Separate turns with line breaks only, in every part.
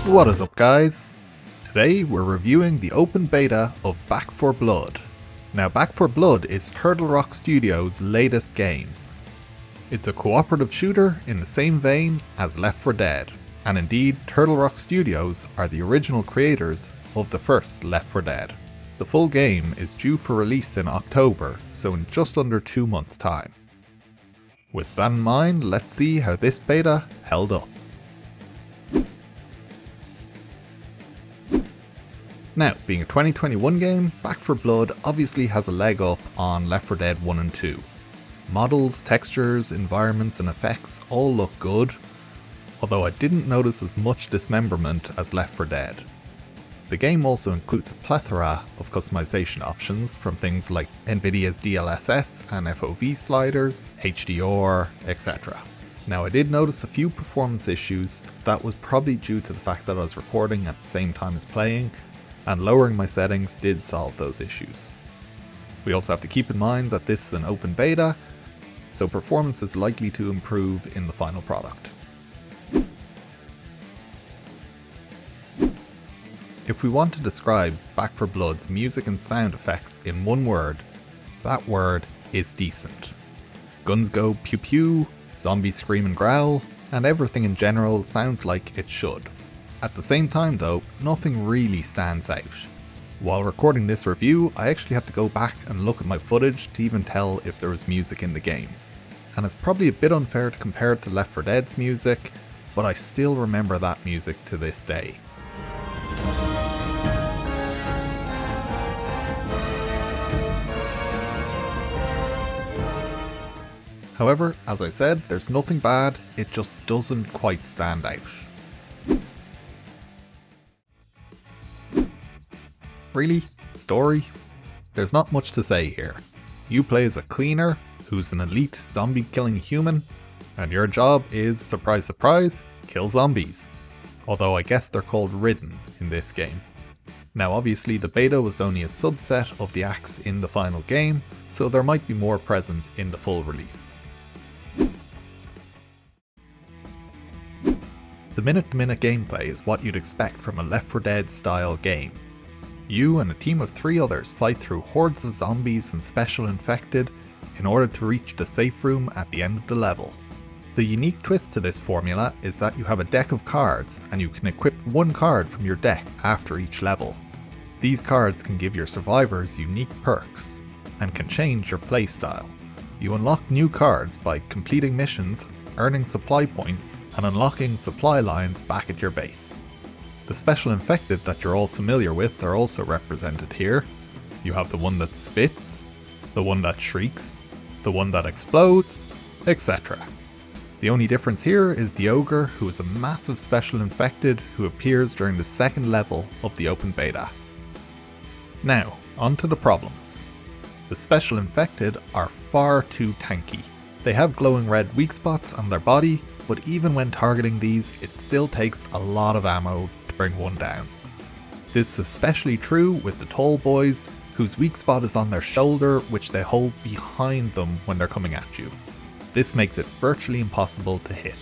What is up, guys? Today we're reviewing the open beta of Back 4 Blood. Now, Back 4 Blood is Turtle Rock Studios' latest game. It's a cooperative shooter in the same vein as Left 4 Dead, and indeed Turtle Rock Studios are the original creators of the first Left 4 Dead. The full game is due for release in October, so in just under 2 months' time. With that in mind, let's see how this beta held up. Now, being a 2021 game, Back 4 Blood obviously has a leg up on Left 4 Dead 1 and 2. Models, textures, environments and effects all look good, although I didn't notice as much dismemberment as Left 4 Dead. The game also includes a plethora of customization options from things like Nvidia's DLSS and FOV sliders, HDR, etc. Now, I did notice a few performance issues that was probably due to the fact that I was recording at the same time as playing, and lowering my settings did solve those issues. We also have to keep in mind that this is an open beta, so performance is likely to improve in the final product. If we want to describe Back 4 Blood's music and sound effects in one word, that word is decent. Guns go pew pew, zombies scream and growl, and everything in general sounds like it should. At the same time though, nothing really stands out. While recording this review, I actually had to go back and look at my footage to even tell if there was music in the game. And it's probably a bit unfair to compare it to Left 4 Dead's music, but I still remember that music to this day. However, as I said, there's nothing bad, it just doesn't quite stand out. Really? Story? There's not much to say here. You play as a cleaner, who's an elite zombie killing human, and your job is, surprise surprise, kill zombies. Although I guess they're called ridden in this game. Now obviously the beta was only a subset of the acts in the final game, so there might be more present in the full release. The minute-to-minute gameplay is what you'd expect from a Left 4 Dead style game. You and a team of 3 others fight through hordes of zombies and special infected in order to reach the safe room at the end of the level. The unique twist to this formula is that you have a deck of cards and you can equip one card from your deck after each level. These cards can give your survivors unique perks and can change your playstyle. You unlock new cards by completing missions, earning supply points and unlocking supply lines back at your base. The special infected that you're all familiar with are also represented here. You have the one that spits, the one that shrieks, the one that explodes, etc. The only difference here is the ogre, who is a massive special infected who appears during the second level of the open beta. Now, on to the problems. The special infected are far too tanky. They have glowing red weak spots on their body, but even when targeting these, it still takes a lot of ammo to bring one down. This is especially true with the tall boys, whose weak spot is on their shoulder, which they hold behind them when they're coming at you. This makes it virtually impossible to hit.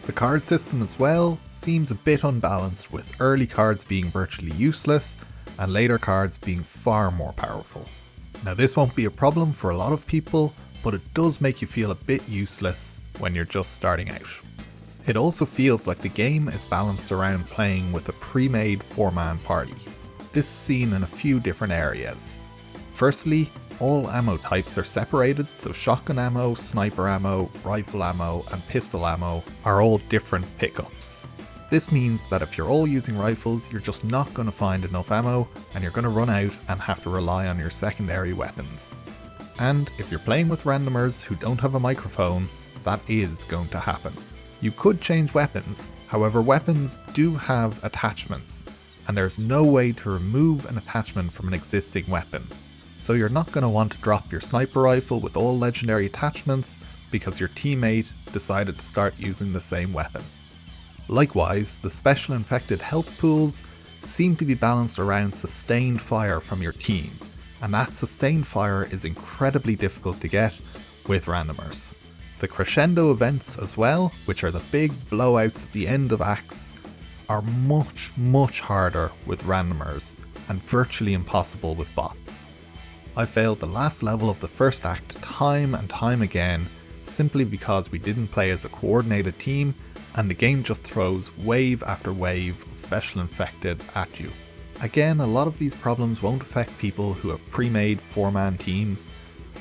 The card system as well seems a bit unbalanced, with early cards being virtually useless and later cards being far more powerful. Now this won't be a problem for a lot of people, but it does make you feel a bit useless when you're just starting out. It also feels like the game is balanced around playing with a pre-made 4-man party. This is seen in a few different areas. Firstly, all ammo types are separated, so shotgun ammo, sniper ammo, rifle ammo and pistol ammo are all different pickups. This means that if you're all using rifles, you're just not going to find enough ammo and you're going to run out and have to rely on your secondary weapons. And if you're playing with randomers who don't have a microphone, that is going to happen. You could change weapons, however weapons do have attachments, and there's no way to remove an attachment from an existing weapon. So you're not going to want to drop your sniper rifle with all legendary attachments because your teammate decided to start using the same weapon. Likewise, the special infected health pools seem to be balanced around sustained fire from your team, and that sustained fire is incredibly difficult to get with randomers. The crescendo events as well, which are the big blowouts at the end of acts, are much harder with randomers and virtually impossible with bots. I failed the last level of the first act time and time again simply because we didn't play as a coordinated team and the game just throws wave after wave of special infected at you. Again, a lot of these problems won't affect people who have pre-made 4-man teams,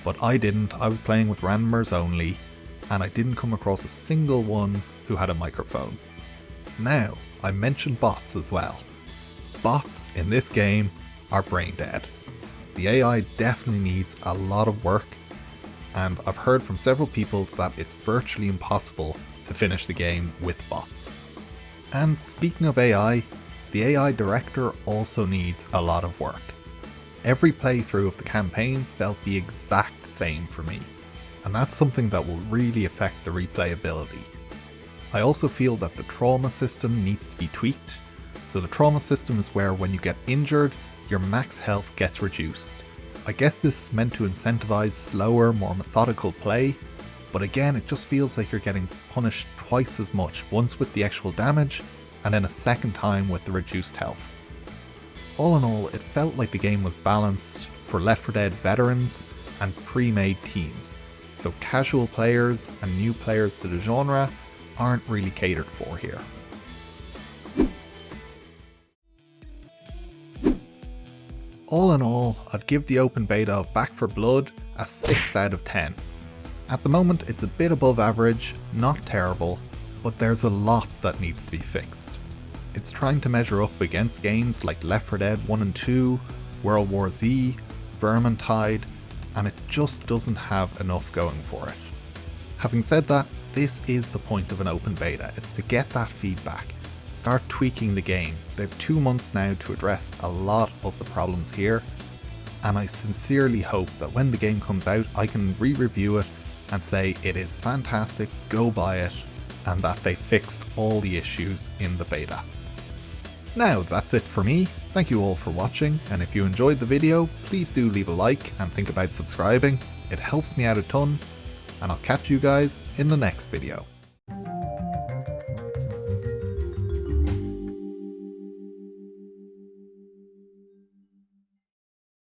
but I didn't. I was playing with randomers only, and I didn't come across a single one who had a microphone. Now, I mentioned bots as well. Bots in this game are brain dead. The AI definitely needs a lot of work, and I've heard from several people that it's virtually impossible to finish the game with bots. And speaking of AI, the AI director also needs a lot of work. Every playthrough of the campaign felt the exact same for me, and that's something that will really affect the replayability. I also feel that the trauma system needs to be tweaked. So the trauma system is where when you get injured, your max health gets reduced. I guess this is meant to incentivize slower, more methodical play, but again it just feels like you're getting punished twice as much, once with the actual damage and then a second time with the reduced health. All in all, it felt like the game was balanced for Left 4 Dead veterans and pre-made teams, so casual players and new players to the genre aren't really catered for here. All in all, I'd give the open beta of Back 4 Blood a 6 out of 10. At the moment it's a bit above average, not terrible, but there's a lot that needs to be fixed. It's trying to measure up against games like Left 4 Dead 1 and 2, World War Z, Vermintide, and it just doesn't have enough going for it. Having said that, this is the point of an open beta, it's to get that feedback. Start tweaking the game. They have 2 months now to address a lot of the problems here, and I sincerely hope that when the game comes out I can re-review it and say it is fantastic, go buy it, and that they fixed all the issues in the beta. Now that's it for me, thank you all for watching, and if you enjoyed the video please do leave a like and think about subscribing, it helps me out a ton, and I'll catch you guys in the next video.